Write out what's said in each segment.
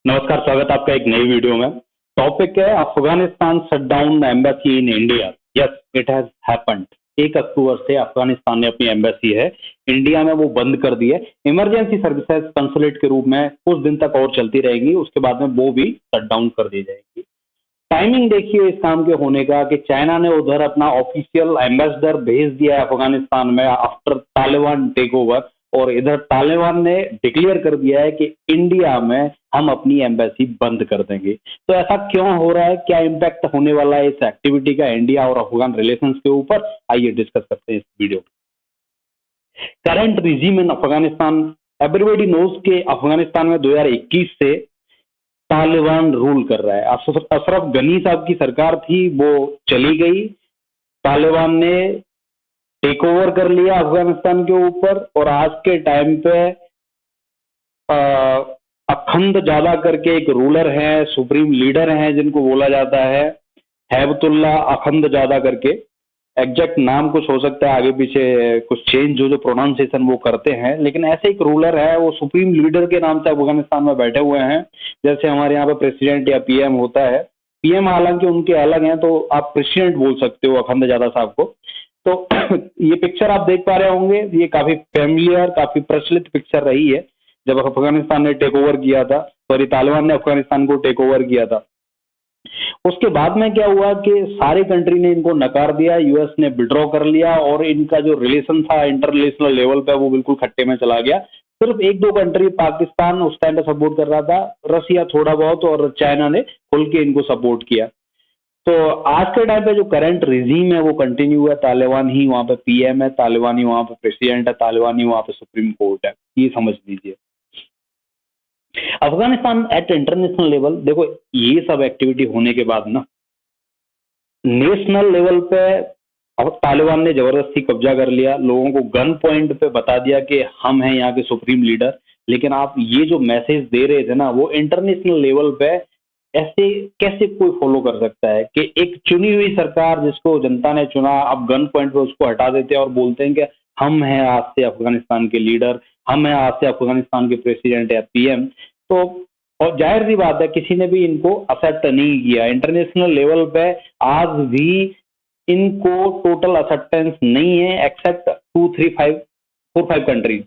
नमस्कार, स्वागत है आपका एक नई वीडियो में। टॉपिक है Afghanistan shut down embassy in India. Yes, it has happened. 1 अक्टूबर से अफगानिस्तान ने अपनी एम्बेसी है इंडिया में वो बंद कर दी है। इमरजेंसी सर्विसेज कंसुलेट के रूप में कुछ दिन तक और चलती रहेंगी, उसके बाद में वो भी शट डाउन कर दी जाएगी। टाइमिंग देखिए इस काम के होने का कि चाइना ने उधर अपना ऑफिशियल एम्बेसडर भेज दिया है अफगानिस्तान में आफ्टर तालिबान टेक ओवर, और इधर तालिबान ने डिक्लेयर कर दिया है कि इंडिया में हम अपनी एम्बेसी बंद कर देंगे। तो ऐसा क्यों हो रहा है, क्या इम्पैक्ट होने वाला है इस एक्टिविटी का इंडिया और अफगान रिलेशंस के ऊपर, आइए डिस्कस करते हैं इस वीडियो में। करंट रिजीम इन अफगानिस्तान, एवरीबॉडी नोज के अफगानिस्तान में 2021 से तालिबान रूल कर रहा है। अशरफ गनी साहब की सरकार थी, वो चली गई, तालिबान ने टेक ओवर कर लिया अफगानिस्तान के ऊपर, और आज के टाइम पे अखंद ज्यादा करके एक रूलर है, सुप्रीम लीडर है जिनको बोला जाता है हैबतुल्ला अखंद ज्यादा करके। एग्जैक्ट नाम कुछ हो सकता है, आगे पीछे कुछ चेंज जो प्रोनाउंसिएशन वो करते हैं, लेकिन ऐसे एक रूलर है, वो सुप्रीम लीडर के नाम से अफगानिस्तान में बैठे हुए हैं। जैसे हमारे यहाँ पे प्रेसिडेंट या पीएम होता है, पीएम हालांकि उनके अलग हैं, तो आप प्रेसिडेंट बोल सकते हो अखंद ज्यादा साहब को। तो ये पिक्चर आप देख पा रहे होंगे, ये काफी फेमिलियर, काफी प्रचलित पिक्चर रही है जब अफगानिस्तान ने टेक ओवर किया था, सॉरी तालिबान ने अफगानिस्तान को टेक ओवर किया था। उसके बाद में क्या हुआ कि सारे कंट्री ने इनको नकार दिया, यूएस ने विड्रॉ कर लिया, और इनका जो रिलेशन था इंटरनेशनल लेवल पे वो बिल्कुल खट्टे में चला गया। सिर्फ एक दो कंट्री, पाकिस्तान उस टाइम पे सपोर्ट कर रहा था, रसिया थोड़ा बहुत, और चाइना ने खुल के इनको सपोर्ट किया। तो आज के टाइम पे जो करंट रिजीम है वो कंटिन्यू है, तालिबान ही वहां पे पीएम है, तालिबान ही वहां पे प्रेसिडेंट है, तालिबान ही वहां पे सुप्रीम कोर्ट है, ये समझ लीजिए। अफगानिस्तान एट इंटरनेशनल लेवल, देखो ये सब एक्टिविटी होने के बाद ना नेशनल लेवल पे अब तालिबान ने जबरदस्ती कब्जा कर लिया, लोगों को गन पॉइंट पे बता दिया कि हम हैं यहाँ के सुप्रीम लीडर। लेकिन आप ये जो मैसेज दे रहे थे ना, वो इंटरनेशनल लेवल पे ऐसे कैसे कोई फॉलो कर सकता है कि एक चुनी हुई सरकार जिसको जनता ने चुना, आप गन पॉइंट पे उसको हटा देते हैं और बोलते हैं कि हम हैं आज से अफगानिस्तान के लीडर, हम हैं आज से अफगानिस्तान के प्रेसिडेंट या पीएम। तो और जाहिर सी बात है किसी ने भी इनको एक्सेप्ट नहीं किया इंटरनेशनल लेवल पे। आज भी इनको टोटल एक्सेप्टेंस नहीं है, एक्सेप्ट 2 3 5 4 5 कंट्रीज।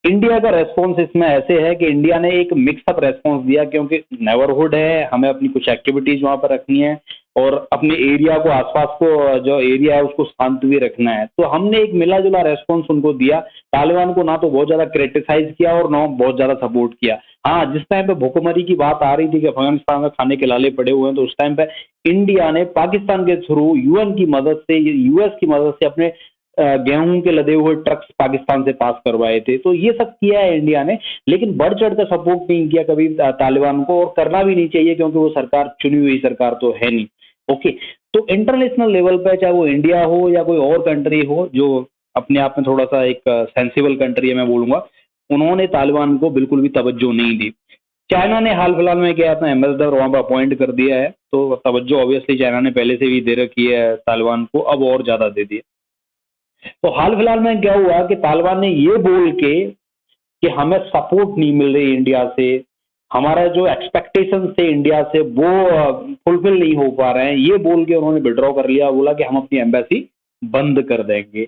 इंडिया का रेस्पॉन्स इसमें ऐसे है कि इंडिया ने एक मिक्सअप रेस्पॉन्स दिया, क्योंकि नेबरहुड है, हमें अपनी कुछ एक्टिविटीज वहां पर रखनी है और अपने एरिया को, आसपास को जो एरिया है उसको शांत भी रखना है। तो हमने एक मिला जुला रेस्पॉन्स उनको दिया। तालिबान को ना तो बहुत ज्यादा क्रिटिसाइज किया और ना बहुत ज्यादा सपोर्ट किया। हाँ, जिस टाइम पे भूखमरी की बात आ रही थी कि अफगानिस्तान में खाने के लाले पड़े हुए हैं, तो उस टाइम पे इंडिया ने पाकिस्तान के थ्रू यूएन की मदद से, यूएस की मदद से अपने गेहूं के लदे हुए ट्रक्स पाकिस्तान से पास करवाए थे। तो ये सब किया है इंडिया ने, लेकिन बढ़ चढ़ कर सपोर्ट नहीं किया कभी तालिबान को, और करना भी नहीं चाहिए क्योंकि वो सरकार चुनी हुई सरकार तो है नहीं। ओके, तो इंटरनेशनल लेवल पे चाहे वो इंडिया हो या कोई और कंट्री हो जो अपने आप में थोड़ा सा एक सेंसिबल कंट्री है, मैं बोलूंगा, उन्होंने तालिबान को बिल्कुल भी तवज्जो नहीं दी। चाइना ने हाल फिलहाल में क्या अपना एम्बेसडर वहां पर अपॉइंट कर दिया है, तो तवज्जो ऑब्वियसली चाइना ने पहले से भी दे रखी है तालिबान को, अब और ज्यादा दे दी। तो हाल फिलहाल में क्या हुआ कि तालिबान ने ये बोल के कि हमें सपोर्ट नहीं मिल रही इंडिया से, हमारा जो एक्सपेक्टेशन थे इंडिया से वो फुलफिल नहीं हो पा रहे हैं, ये बोल के उन्होंने विड्रॉ कर लिया, बोला कि हम अपनी एम्बेसी बंद कर देंगे।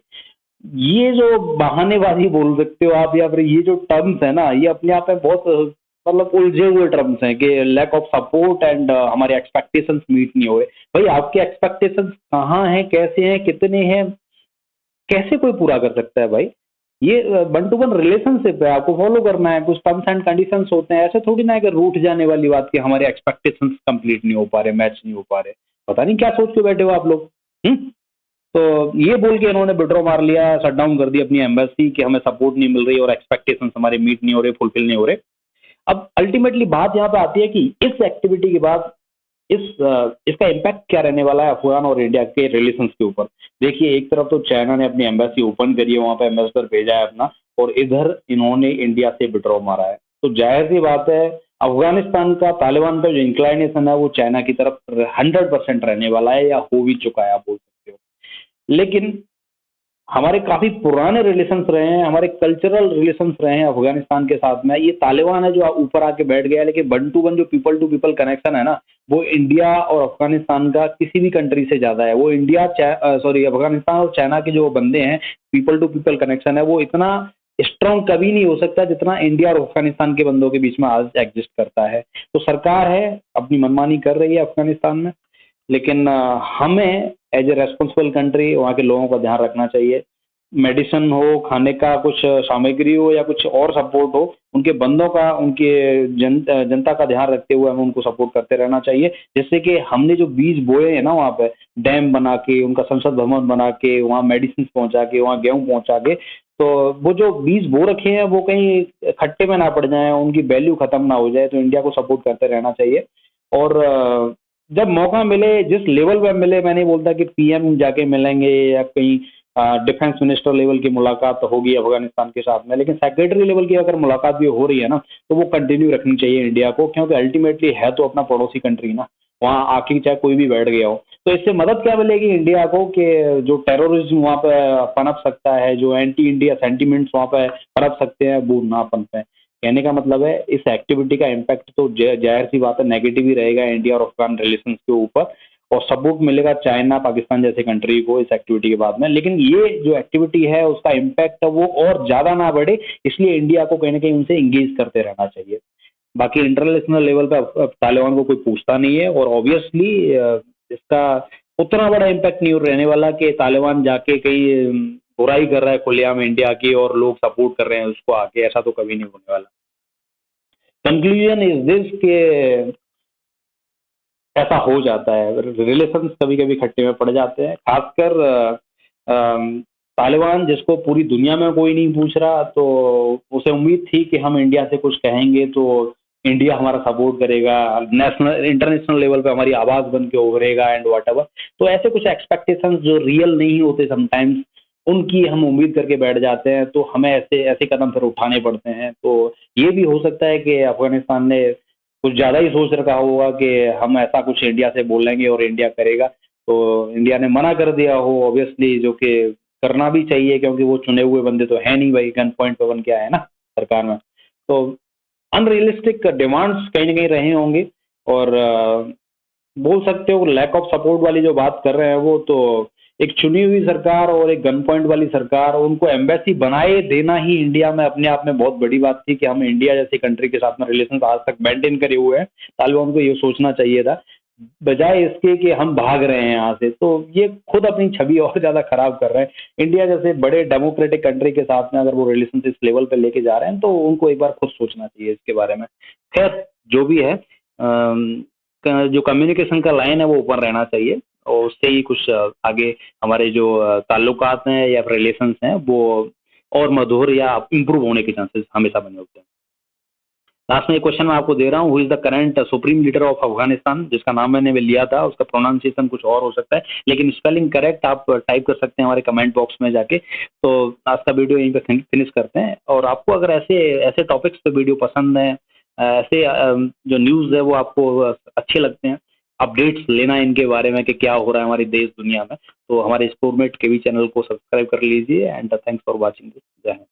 ये जो बहानेबाजी बोल सकते हो आप, या फिर ये जो टर्म्स है ना, ये अपने आप में बहुत मतलब उलझे हुए टर्म्स हैं कि लैक ऑफ सपोर्ट एंड हमारे एक्सपेक्टेशंस मीट नहीं हो रहे। भाई आपके एक्सपेक्टेशंस कहाँ हैं, कैसे हैं, कितने हैं, कैसे कोई पूरा कर सकता है भाई? ये वन टू वन रिलेशनशिप है, आपको फॉलो करना है, कुछ टर्म्स एंड कंडीशंस होते हैं। ऐसे थोड़ी ना है कि रूठ जाने वाली बात कि हमारे एक्सपेक्टेशंस कंप्लीट नहीं हो पा रहे, मैच नहीं हो पा रहे। पता नहीं क्या सोच के बैठे हो आप लोग। तो ये बोल के इन्होंने विड्रॉ मार लिया, शट डाउन कर दी अपनी एम्बेसी कि हमें सपोर्ट नहीं मिल रही और एक्सपेक्टेशंस हमारे मीट नहीं हो रहे, फुलफिल नहीं हो रहे। अब अल्टीमेटली बात यहाँ पे आती है कि इस एक्टिविटी के बाद इस इसका इम्पैक्ट क्या रहने वाला है अफगान और इंडिया के रिलेशंस के ऊपर। देखिए, एक तरफ तो चाइना ने अपनी एम्बेसी ओपन करी है, वहां पे एम्बेसडर भेजा है अपना, और इधर इन्होंने इंडिया से विड्रॉ मारा है। तो जाहिर सी बात है अफगानिस्तान का तालिबान का जो इंक्लाइनेशन है वो चाइना की तरफ 100% रहने वाला है, या हो भी चुका है आप बोल सकते हो। लेकिन हमारे काफी पुराने रिलेशंस रहे हैं, हमारे कल्चरल रिलेशंस रहे हैं अफगानिस्तान के साथ में। ये तालिबान है जो ऊपर आके बैठ गया है, लेकिन वन टू वन जो पीपल टू पीपल कनेक्शन है ना, वो इंडिया और अफगानिस्तान का किसी भी कंट्री से ज्यादा है। वो अफगानिस्तान और चाइना के जो बंदे हैं, पीपल टू पीपल कनेक्शन है, वो इतना स्ट्रांग कभी नहीं हो सकता जितना इंडिया और अफगानिस्तान के बंदों के बीच में आज एग्जिस्ट करता है। तो सरकार है अपनी मनमानी कर रही है अफगानिस्तान में, लेकिन हमें एज ए रेस्पॉन्सिबल कंट्री वहाँ के लोगों का ध्यान रखना चाहिए। मेडिसिन हो, खाने का कुछ सामग्री हो, या कुछ और सपोर्ट हो, उनके बंदों का, उनके जनता का ध्यान रखते हुए हमें उनको सपोर्ट करते रहना चाहिए। जिससे कि हमने जो बीज बोए हैं ना वहाँ पे, डैम बना के, उनका संसद भवन बना के, वहाँ मेडिसिन पहुंचा के, वहाँ गेहूँ पहुंचा के, तो वो जो बीज बो रखे हैं वो कहीं खट्टे में ना पड़ जाए, उनकी वैल्यू खत्म ना हो जाए। तो इंडिया को सपोर्ट करते रहना चाहिए। और जब मौका मिले, जिस लेवल पे मिले, मैं नहीं बोलता कि पीएम जाके मिलेंगे या कहीं डिफेंस मिनिस्टर लेवल की मुलाकात होगी अफगानिस्तान के साथ में, लेकिन सेक्रेटरी लेवल की अगर मुलाकात भी हो रही है ना, तो वो कंटिन्यू रखनी चाहिए इंडिया को, क्योंकि अल्टीमेटली है तो अपना पड़ोसी कंट्री ना, वहाँ आके चाहे कोई भी बैठ गया हो। तो इससे मदद क्या मिलेगी इंडिया को कि जो टेररिज्म वहाँ पे पनप सकता है, जो एंटी इंडिया सेंटीमेंट्स वहाँ पे पनप सकते हैं, वो ना पनपे। कहने का मतलब है इस एक्टिविटी का इम्पैक्ट तो जाहिर सी बात है नेगेटिव ही रहेगा इंडिया और अफगान रिलेशन के ऊपर, और सपोर्ट मिलेगा चाइना पाकिस्तान जैसे कंट्री को इस एक्टिविटी के बाद में। लेकिन ये जो एक्टिविटी है उसका इम्पैक्ट है वो और ज्यादा ना बढ़े, इसलिए इंडिया को कहीं ना कहीं उनसे इंगेज करते रहना चाहिए। बाकी इंटरनेशनल लेवल पे अब तालिबान को कोई पूछता नहीं है, और ऑब्वियसली इसका उतना बड़ा इम्पैक्ट नहीं रहने वाला कि तालिबान जाके कहीं बुराई कर रहा है खुलेआम इंडिया की और लोग सपोर्ट कर रहे हैं उसको आके, ऐसा तो कभी नहीं होने वाला। कंक्लूजन इज दिस के ऐसा हो जाता है, रिलेशन कभी कभी खट्टे में पड़ जाते हैं, खासकर तालिबान जिसको पूरी दुनिया में कोई नहीं पूछ रहा, तो उसे उम्मीद थी कि हम इंडिया से कुछ कहेंगे तो इंडिया हमारा सपोर्ट करेगा, नेशनल इंटरनेशनल लेवल पे हमारी आवाज बन के उभरेगा एंड वट एवर। तो ऐसे कुछ एक्सपेक्टेशंस जो रियल नहीं होते समटाइम्स, उनकी हम उम्मीद करके बैठ जाते हैं, तो हमें ऐसे ऐसे कदम फिर उठाने पड़ते हैं। तो ये भी हो सकता है कि अफगानिस्तान ने कुछ ज़्यादा ही सोच रखा होगा कि हम ऐसा कुछ इंडिया से बोलेंगे और इंडिया करेगा, तो इंडिया ने मना कर दिया हो ऑब्वियसली, जो कि करना भी चाहिए क्योंकि वो चुने हुए बंदे तो है नहीं भाई, गन पॉइंट पे बन के आए ना सरकार में। तो अनरियलिस्टिक डिमांड्स कहीं ना कहीं रहे होंगे, और बोल सकते हो लैक ऑफ सपोर्ट वाली जो बात कर रहे हैं वो तो एक चुनी हुई सरकार और एक गन पॉइंट वाली सरकार, उनको एम्बेसी बनाए देना ही इंडिया में अपने आप में बहुत बड़ी बात थी कि हम इंडिया जैसी कंट्री के साथ में रिलेशन आज तक मेंटेन करे हुए हैं। तालिबान को ये सोचना चाहिए था, बजाय इसके कि हम भाग रहे हैं यहाँ से। तो ये खुद अपनी छवि और ज्यादा खराब कर रहे हैं। इंडिया जैसे बड़े डेमोक्रेटिक कंट्री के साथ में अगर वो रिलेशन इस लेवल पे लेके जा रहे हैं, तो उनको एक बार खुद सोचना चाहिए इसके बारे में। खैर जो भी है, जो कम्युनिकेशन का लाइन है वो ऊपर रहना चाहिए, और उससे ही कुछ आगे हमारे जो ताल्लुकात हैं या रिलेशंस हैं वो और मधुर या इम्प्रूव होने के चांसेस हमेशा बने होते हैं। लास्ट में एक क्वेश्चन मैं आपको दे रहा हूँ, who is the current supreme leader of Afghanistan, जिसका नाम मैंने लिया था, उसका प्रोनाउंसिएशन कुछ और हो सकता है, लेकिन स्पेलिंग करेक्ट आप टाइप कर सकते हैं हमारे कमेंट बॉक्स में जाके। तो आज का वीडियो यहीं पे फिनिश करते हैं, और आपको अगर ऐसे ऐसे टॉपिक्स पे वीडियो पसंद है, ऐसे जो न्यूज़ है वो आपको अच्छे लगते हैं, अपडेट्स लेना इनके बारे में कि क्या हो रहा है हमारी देश दुनिया में, तो हमारे स्कोरमेट के भी चैनल को सब्सक्राइब कर लीजिए। And thanks for watching this. जय हिंद।